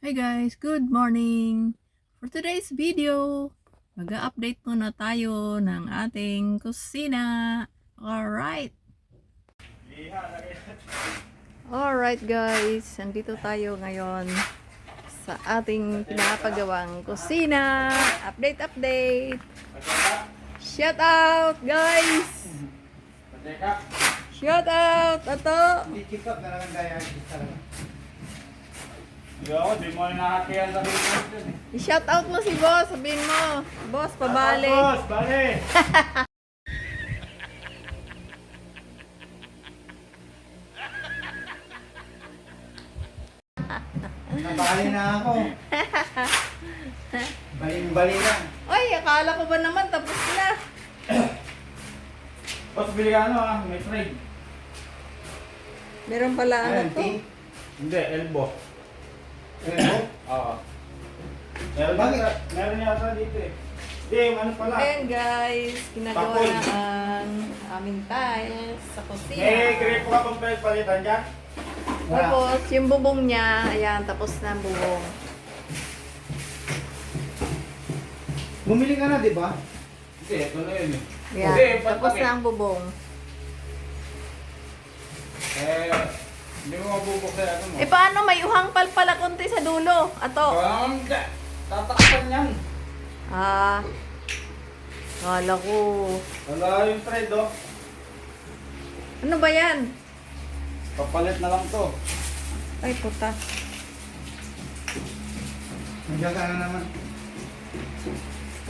Hi guys, good morning! For today's video, mag-update muna tayo ng ating kusina. Alright! Alright guys, nandito tayo ngayon sa ating pinapagawang kusina. Update! Shout out guys! Shout out! Ato! Yo, di mo nakakaya sa video. I-shout out mo si boss, sabihin mo. Boss, pabali. Boss, bali. Nabali na ako. Baling-bali na. Ay, akala ko ba naman tapos na. Boss, bili ka may trade. Meron pala ano to. Hindi, elbow. Elbow? Oo. Meron yata dito eh. Hindi, ano pala. Ayan guys, ginagawa Bakoy. na ang aming tiles sa kusina. Create ka pang palitan dyan? Tapos yung bubong niya, ayan, tapos na ang bubong. Bumili ka na, di ba? Hindi, ito na yun eh. Ayan, Hindi, tapos patpakit. na ang bubong. Hindi mo mabubuksan ito mo. Eh paano, may uhang pala konti sa dulo. Ato. Hindi. Tatakpan yan. Ah, kala ko. Wala yung trade oh. Ano ba yan? Papalit na lang to. Ay, puta. Nandiyan ka na naman.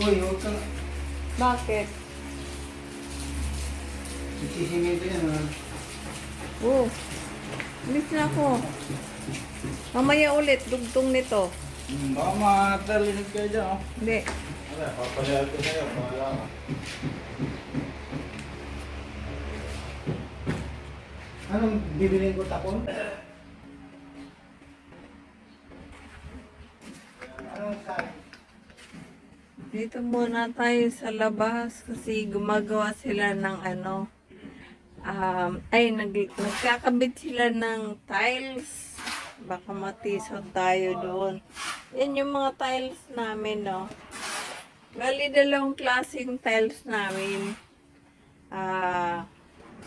Uy, huwag ka. Bakit? Nagsisimento yan, ha? Oh, alis na ako. Mamaya ulit, dugtong nito. Baka matalinig kayo dyan oh. Hindi. Wala, papalit ko sa'yo. Wala ka. Anong bibilin ko tapon? Anong size? Dito muna tayo sa labas kasi gumagawa sila ng ano. Nagkakabit sila ng tiles. Baka matisod tayo doon. Yan yung mga tiles namin, no. Bali, dalawang klaseng tiles namin.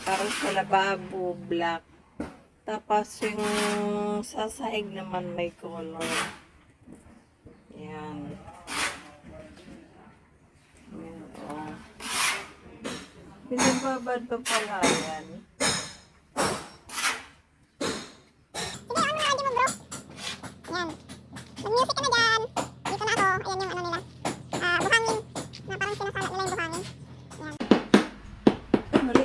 Para sa lababo, black. Tapos yung sa sahig naman may color. Yan. Yan, oh. Pinababad pa pala yan. Yan. Mag-music ka na dyan. Dito na ako. Ayan yung ano nila. Buhangin. Na parang sinasalat nila yung buhangin. Yan. Ay, mali.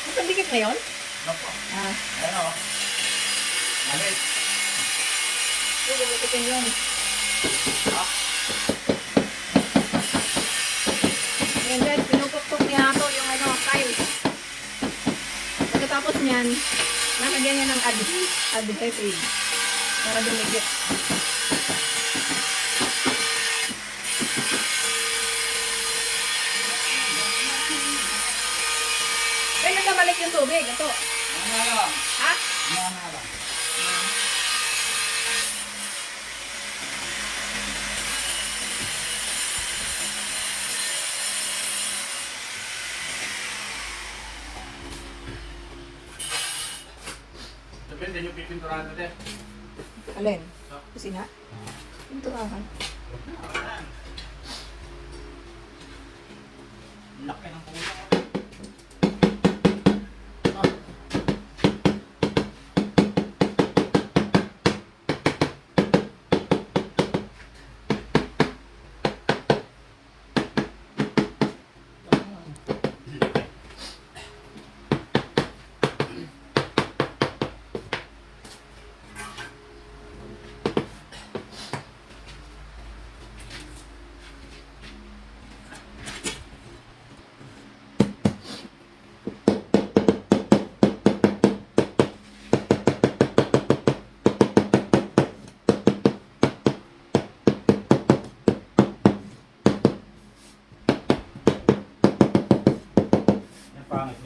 Nakadikit na yun? Naku. Ah, Ayan o. Malit. sige, dikitin yun. Ayan guys, pinupukpok niya ako yung ano, tiles. Pagkatapos niyan, nakagyan niya ng adhesive para dumigit. Ay, nagkamalik yung tubig. Ito. Ano na lang? Ha? Ano na lang? Sabihin din yung pipinturahan natin. Alin? Kusina? Ito ka. Laki ng puno.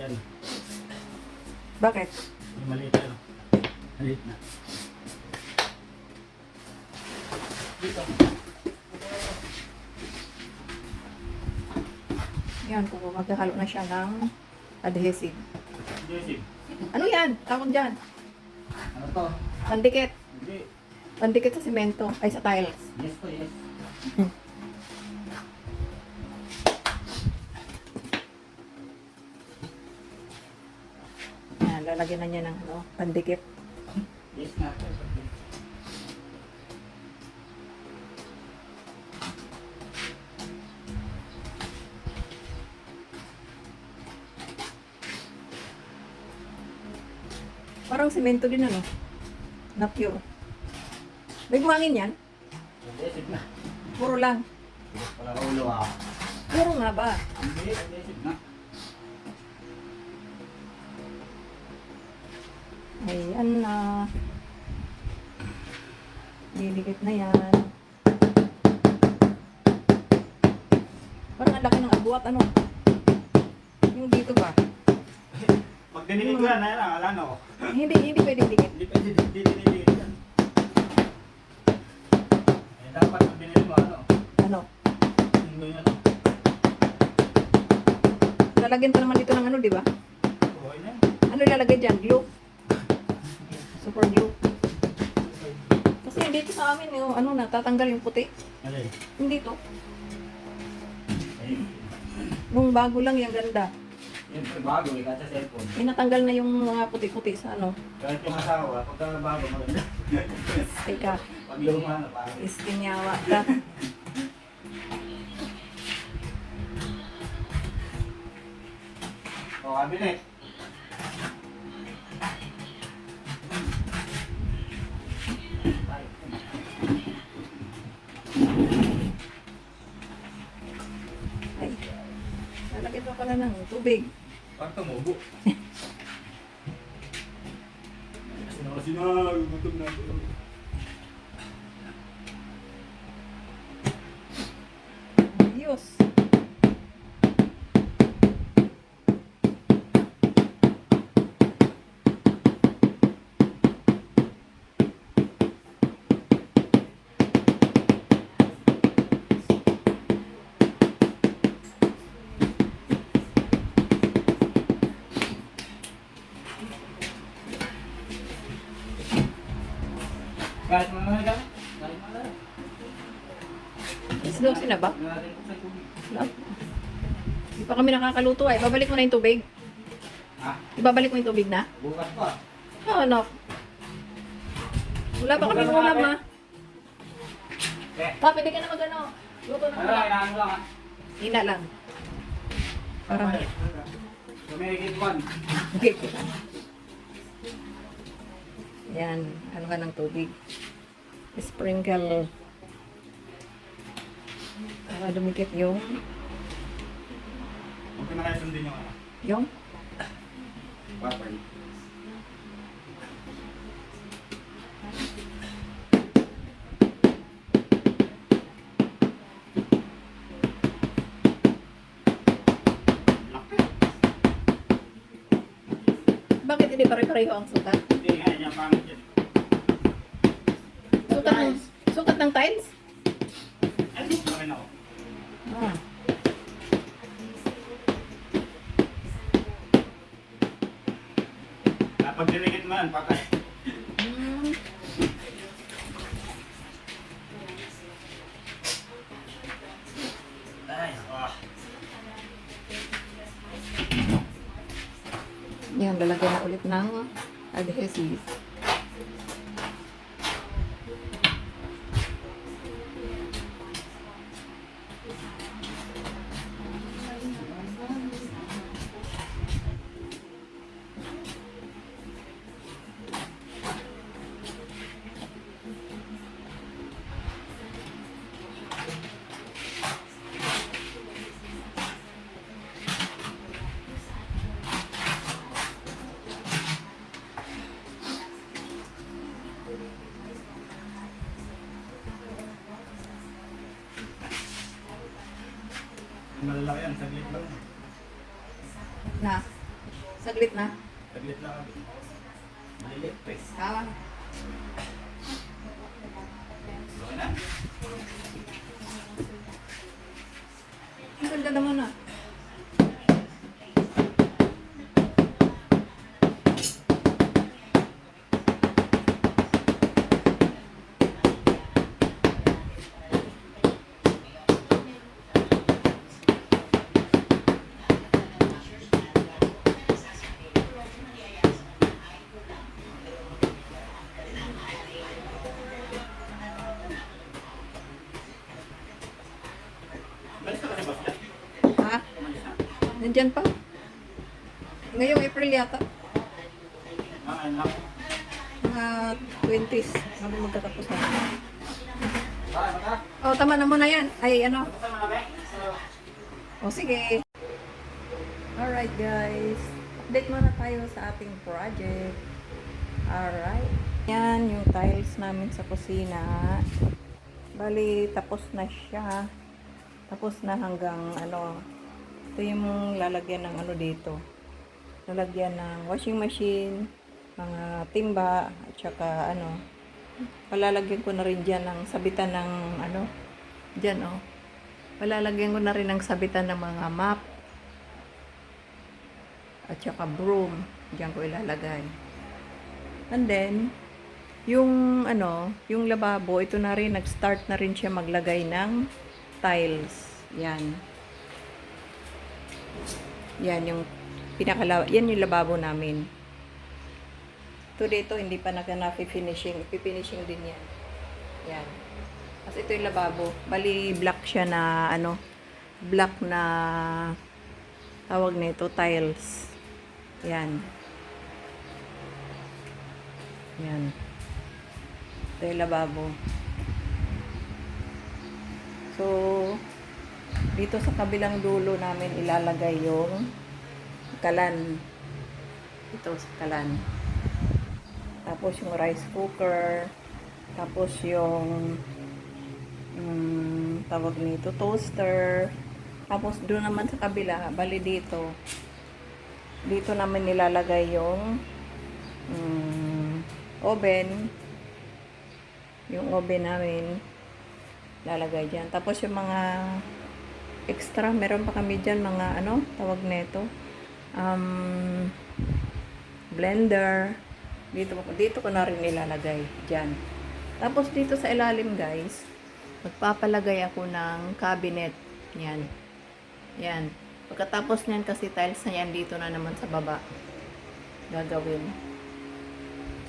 Yan. Bakit? Yung maliit ano. Maliit na. Dito. Yan, kung maghahalo na siya ng adhesive. Jesse. Ano yan? Tawag dyan. Ano to? Pandikit. Hindi. Pandikit sa simento. Ay, sa tiles. Yes to, yes. Yan, lalagyan na niya ng ano, pandikit. Yes na to. Parang simento din ano. Na pure. May buhangin yan? Adhesive na. Puro lang. Wala ka ulo ah. Puro nga ba? Hindi, adhesive na. Ayan na. Didikit na yan. Parang ang laki ng agwat ano. Yung dito ba? Pag dinilig ko yan, ayun lang, alam ako. Hindi pwede dikit. Hindi pwede dinilig yan. Eh, dapat pag dinilig mo, ano? Ano? Hindi yan. Lalagyan pa naman dito ng ano, di ba? Okay na. Ano ilalagay dyan? Glue? Super glue. Kasi dito sa amin, yung ano, natatanggal yung puti. Alay. Hindi to. Eh, Nung bago lang yung ganda. yun po bago, ikat sa cellphone. Inatanggal na yung mga puti-puti sa ano. Kahit yung asawa, pagka bago maganda. Teka, Pag luma na parang. istinyawa ka. O, kabinet. Ay, lalagyan pa pala ng tubig. Parang tumubo. Sina, gutom na ako. Diyos. Kahit mo naman ka? Kahit mo naman. Slow na ba? Natin ko sa tubig. Slow. Hindi pa kami nakakaluto ay. Babalik mo na yung tubig. Ha? Ibabalik mo yung tubig na? Bukas pa. Oo, no. Wala pa kami ulam ha. Eh, Pa, pwede ka na mag-ano. Luto na ano ulam. lang, inaano lang ha? Hina lang. Parang, Tumigit man. okay. Yan, ano ka ng tubig. Sprinkle. Para dumikit yung, Huwag ko na kayo sundin yung ano. yung, Properly. bakit hindi pare-pareho ang sukat? Hindi nga, yan pangit yan. Sukat ng tiles? Ay, gusto rin ako. Ah. Kapag dinikit mo yan, patay. Hmm. Ay, ah. Yan, lalagyan na ulit ng adhesive. Malalaki yan, saglit lang. Na, Saglit na. Taglit lang. Malilit pa eh. Ah. Okay na? Ang ganda naman ah. Balis ka kasi ba? Ha? Nandyan pa? Ngayong April yata. Ano lang? Mga 20s. Sabi magkatapos na. Mata? Oh, tama na muna yan. Ay, ano? Basta mo na ba? O, sige. Alright, guys. Update muna tayo sa ating project. Alright. Yan, yung tiles namin sa kusina. Bali, tapos na siya. Tapos na hanggang, ano, ito yung lalagyan ng ano dito. Lalagyan ng washing machine, mga timba, at saka, ano, palalagyan ko na rin dyan ng sabitan ng, ano, dyan, oh. Palalagyan ko na rin ng sabitan ng mga map at saka broom. Diyan ko ilalagay. And then, yung ano, yung lababo, ito na rin, nag-start na rin siya maglagay ng tiles. Yan. Yan yung yan yung lababo namin. Ito dito, hindi pa na-finishing. Ipi-finishing din yan. Yan. Tapos ito yung lababo. Bali, black siya na, ano, black na, tawag nito, tiles. Yan. Yan. Ito yung lababo. So, dito sa kabilang dulo namin ilalagay yung kalan. Ito sa kalan. Tapos yung rice cooker. Tapos yung tawag nito, toaster. Tapos doon naman sa kabila, bali dito. Dito namin nilalagay yung oven. Yung oven namin lalagay dyan. Tapos yung mga extra, meron pa kami dyan mga ano, tawag nito, blender. Dito ko na rin nilalagay dyan. Tapos dito sa ilalim, guys, magpapalagay ako ng cabinet. Yan. Yan. Pagkatapos niyan, kasi tiles na yan, dito na naman sa baba gagawin.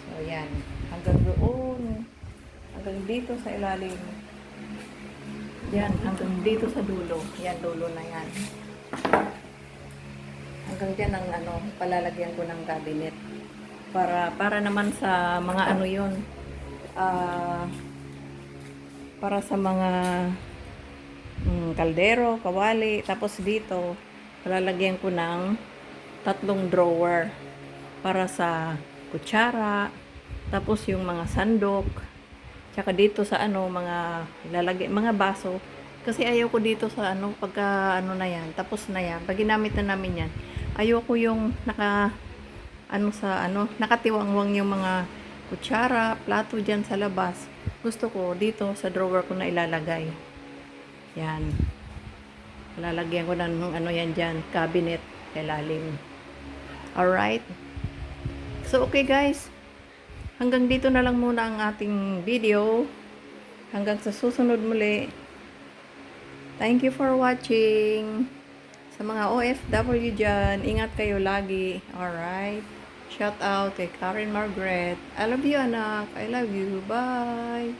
So, yan. Hanggang doon. Hanggang dito sa ilalim. Yan. Hanggang dito sa dulo. Yan, dulo na yan. Hanggang dyan ang ano, palalagyan ko ng cabinet. Para naman sa mga ano yun. Para sa mga kaldero, kawali. Tapos dito, palalagyan ko ng 3 drawer para sa kutsara. Tapos yung mga sandok. Tsaka dito sa ano, mga lalagay, mga baso. Kasi ayaw ko dito sa ano, pagka ano na yan, tapos na yan. Pag ginamit na namin yan, ayaw ko yung nakatiwangwang yung mga kutsara, plato dyan sa labas. Gusto ko dito sa drawer ko na ilalagay. Yan. Lalagyan ko ng ano yan dyan, cabinet, ilalim. Alright. So, okay guys. Hanggang dito na lang muna ang ating video. Hanggang sa susunod muli. Thank you for watching. Sa mga OFW dyan, ingat kayo lagi. Alright. Shout out kay Karen Margaret. I love you, anak. I love you. Bye.